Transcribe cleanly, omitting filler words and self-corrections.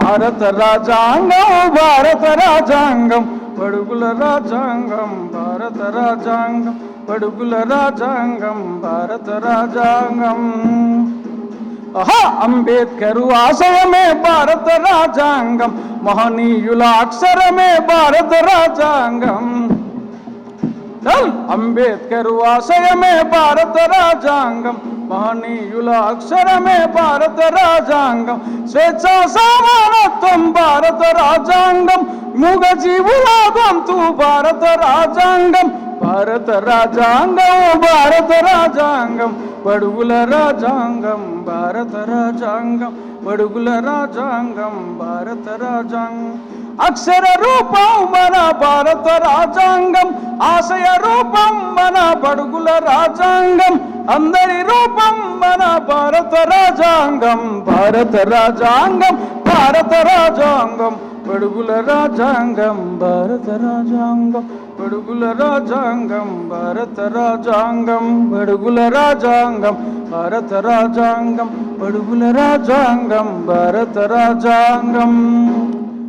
భారత రాజ్యాంగం భారత రాజ్యాంగం బడుగుల రాజ్యాంగం భారత రాజ్యాంగం బడుగుల రాజ్యాంగం భారత రాజ్యాంగం అంబేద్కరు ఆశయమే భారత రాజ్యాంగం మహనీయుల అక్షరమే భారత రాజ్యాంగం అంబేద్కరు ఆశయమే భారత రాజ్యాంగం మహనీయుల అక్షరమే భారత రాజ్యాంగం స్వేచ్ఛా సమానత్వం భారత రాజ్యాంగం మూగజీవుల గొంతు భారత రాజ్యాంగం భారత రాజ్యాంగం భారత రాజ్యాంగం బడుగుల రాజ్యాంగం భారత రాజ్యాంగం బడుగుల రాజ్యాంగం భారత రాజ్యాంగం అక్షర రూపం మన భారత రాజ్యాంగం ఆశయ రూపం మన బడుగుల రాజ్యాంగం అందరి రూపం మన భారత రాజ్యాంగం భారత రాజ్యాంగం భారత రాజ్యాంగం బడుగుల రాజ్యాంగం భారత రాజ్యాంగం బడుగుల రాజ్యాంగం భారత రాజ్యాంగం బడుగుల రాజ్యాంగం భారత రాజ్యాంగం బడుగుల రాజ్యాంగం భారత రాజ్యాంగం